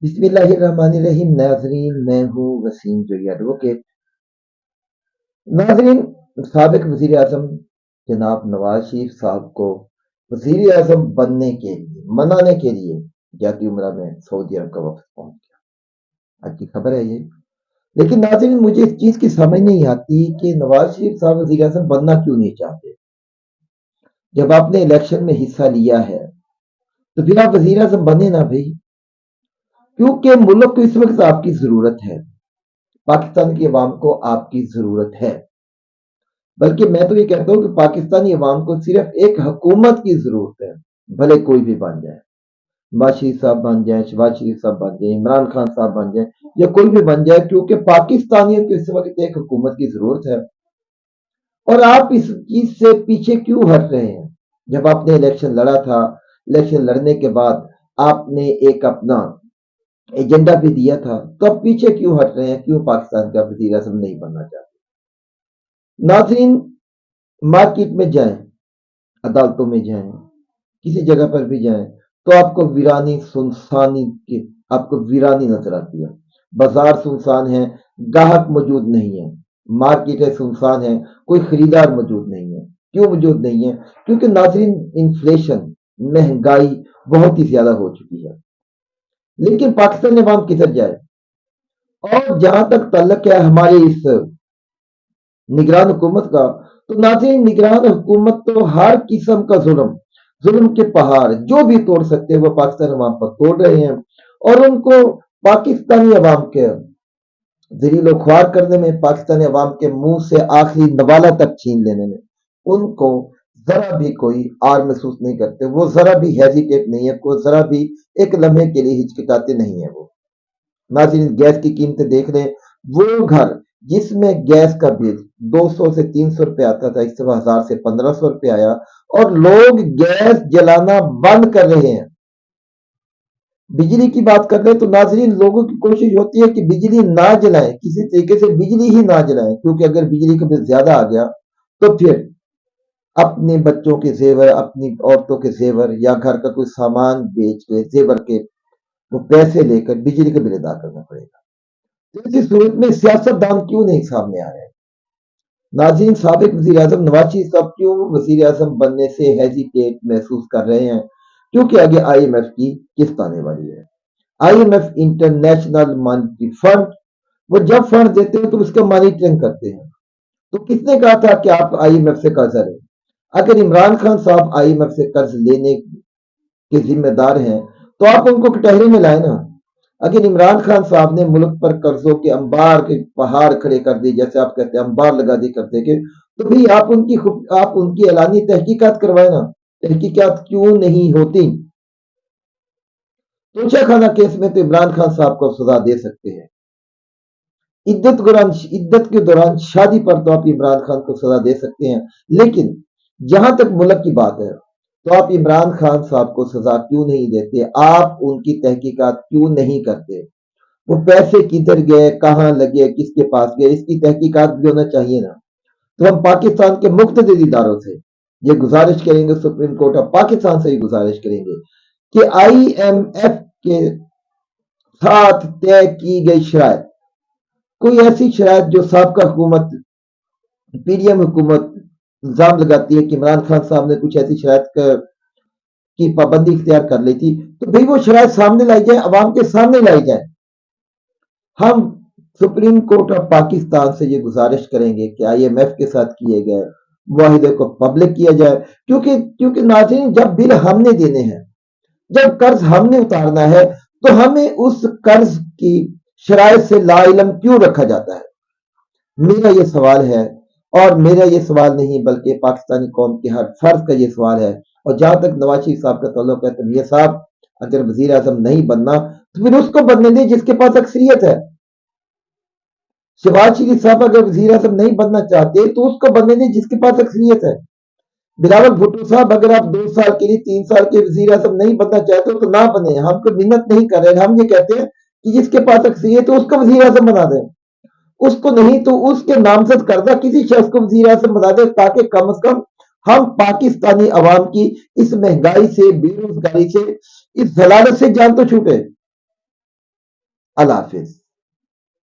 بسم اللہ الرحمن الرحیم. ناظرین، میں ہوں وسیم جوئی ایڈووکیٹ. ناظرین، سابق وزیر اعظم جناب نواز شریف صاحب کو وزیر اعظم بننے کے لیے منانے کے لیے جاتی عمرہ میں سعودی عرب کا وفد پہنچ گیا. آج کی خبر ہے یہ. لیکن ناظرین، مجھے اس چیز کی سمجھ نہیں آتی کہ نواز شریف صاحب وزیر اعظم بننا کیوں نہیں چاہتے. جب آپ نے الیکشن میں حصہ لیا ہے تو پھر آپ وزیر اعظم بنے نا بھائی، کیونکہ ملک کو اس وقت آپ کی ضرورت ہے. پاکستان کی عوام کو آپ کی ضرورت ہے. بلکہ میں تو یہ کہتا ہوں کہ پاکستانی عوام کو صرف ایک حکومت کی ضرورت ہے، بھلے کوئی بھی بن جائے. نواز شریف صاحب بن جائیں، شہباز شریف صاحب بن جائیں، عمران خان صاحب بن جائیں، یا کوئی بھی بن جائے، کیونکہ پاکستانیوں کو اس وقت ایک حکومت کی ضرورت ہے. اور آپ اس چیز سے پیچھے کیوں ہٹ رہے ہیں؟ جب آپ نے الیکشن لڑا تھا، الیکشن لڑنے کے بعد آپ نے ایک اپنا ایجنڈا بھی دیا تھا، تو اب پیچھے کیوں ہٹ رہے ہیں؟ کیوں پاکستان کا وزیر اعظم نہیں بننا چاہتے؟ ناظرین، مارکیٹ میں جائیں، عدالتوں میں جائیں، کسی جگہ پر بھی جائیں تو آپ کو ویرانی سنسانی کی آپ کو ویرانی نظر آتی ہے. بازار سنسان ہے، گاہک موجود نہیں ہے، مارکیٹیں سنسان ہیں، کوئی خریدار موجود نہیں ہے. کیوں موجود نہیں ہے؟ کیونکہ ناظرین، انفلیشن، مہنگائی بہت ہی زیادہ ہو چکی ہے. لیکن پاکستان عوام کدھر جائے؟ اور جہاں تک تعلق ہے ہمارے اس نگران حکومت کا، تو ناظرین، نگران حکومت تو ہر قسم کا ظلم کے پہاڑ جو بھی توڑ سکتے ہیں وہ پاکستان عوام پر توڑ رہے ہیں. اور ان کو پاکستانی عوام کے ذلیل و خوار کرنے میں، پاکستانی عوام کے منہ سے آخری نوالہ تک چھین لینے میں ان کو ذرا بھی کوئی آر محسوس نہیں کرتے. وہ ذرا بھی ہیزیٹیٹ نہیں ہے، کوئی ذرا بھی ایک لمحے کے لیے ہچکچاتے نہیں ہیں. وہ ناظرین، گیس کی قیمتیں دیکھ لیں. وہ گھر جس میں گیس کا بل 200 سے 300 روپے آتا تھا، اس سے 1000 سے 1500 روپے آیا، اور لوگ گیس جلانا بند کر رہے ہیں. بجلی کی بات کر رہے ہیں تو ناظرین، لوگوں کی کوشش ہوتی ہے کہ بجلی نہ جلائیں، کسی طریقے سے بجلی ہی نہ جلائیں، کیونکہ اگر بجلی کا بل زیادہ آ گیا تو پھر اپنے بچوں کے زیور، اپنی عورتوں کے زیور، یا گھر کا کوئی سامان بیچ کے زیور کے وہ پیسے لے کر بجلی کا بل ادا کرنا پڑے گا. تو اسی صورت میں سیاست دان کیوں نہیں سامنے آ رہے ہیں؟ ناظرین، سابق وزیر اعظم نواز شریف صاحب کیوں وزیر اعظم بننے سے ہیزیٹیٹ محسوس کر رہے ہیں؟ کیونکہ آگے آئی ایم ایف کی قسط آنے والی ہے. I M F, international monetary fund, وہ جب فنڈ دیتے ہیں تو اس کا مانیٹرنگ کرتے ہیں. تو کس نے کہا تھا کہ آپ آئی ایم ایف سے قرض لیں؟ اگر عمران خان صاحب آئی ایم ایف سے قرض لینے کے ذمہ دار ہیں تو آپ ان کو کٹہرے میں لائیں نا. اگر عمران خان صاحب نے ملک پر قرضوں کے انبار کے پہاڑ کھڑے کر دی، جیسے آپ کہتے ہیں انبار لگا دی کرتے کہ، تو بھی آپ ان کی اعلانی تحقیقات کروائیں نا. تحقیقات کیوں نہیں ہوتی؟ توشہ خانہ کیس میں تو عمران خان صاحب کو سزا دے سکتے ہیں. عدت کے دوران شادی پر تو آپ عمران خان کو سزا دے سکتے ہیں. لیکن جہاں تک ملک کی بات ہے تو آپ عمران خان صاحب کو سزا کیوں نہیں دیتے؟ آپ ان کی تحقیقات کیوں نہیں کرتے؟ وہ پیسے کدھر گئے، کہاں لگے، کس کے پاس گئے، اس کی تحقیقات بھی ہونا چاہیے نا. تو ہم پاکستان کے مقتدر اداروں سے یہ گزارش کریں گے، سپریم کورٹ آف پاکستان سے یہ گزارش کریں گے کہ آئی ایم ایف کے ساتھ طے کی گئی شرائط، کوئی ایسی شرائط جو سابقہ حکومت، پی ڈی ایم حکومت الزام لگاتی ہے کہ عمران خان صاحب نے کچھ ایسی شرائط کی پابندی اختیار کر لی تھی، تو بھئی وہ شرائط سامنے لائی جائے، عوام کے سامنے لائی جائے. ہم سپریم کورٹ آف پاکستان سے یہ گزارش کریں گے کہ آئی ایم ایف کے ساتھ کیے گئے معاہدے کو پبلک کیا جائے. کیونکہ ناظرین، جب بل ہم نے دینے ہیں، جب قرض ہم نے اتارنا ہے، تو ہمیں اس قرض کی شرائط سے لا علم کیوں رکھا جاتا ہے؟ میرا یہ سوال ہے، اور میرا یہ سوال نہیں بلکہ پاکستانی قوم کے ہر فرد کا یہ سوال ہے. اور جہاں تک نواز شریف صاحب کا تعلق ہے تو یہ صاحب اگر وزیر اعظم نہیں بننا تو پھر اس کو بننے دیں جس کے پاس اکثریت ہے. شہباز شریف صاحب اگر وزیر اعظم نہیں بننا چاہتے تو اس کو بننے دیں جس کے پاس اکثریت ہے. بلاول بھٹو صاحب اگر آپ 2 سال کے لیے 3 سال کے وزیر اعظم نہیں بننا چاہتے تو نہ بنے. ہم کو منت نہیں کر رہے ہیں، ہم یہ کہتے ہیں کہ جس کے پاس اکثریت ہے اس کو وزیر اعظم بنا دیں. اس کو نہیں تو اس کے نامزد کردہ کسی شخص کو وزیر اعظم بنا دیں، تاکہ کم از کم ہم پاکستانی عوام کی اس مہنگائی سے، بے روزگاری سے، اس ضلالت سے جان تو چھوٹے. اللہ حافظ.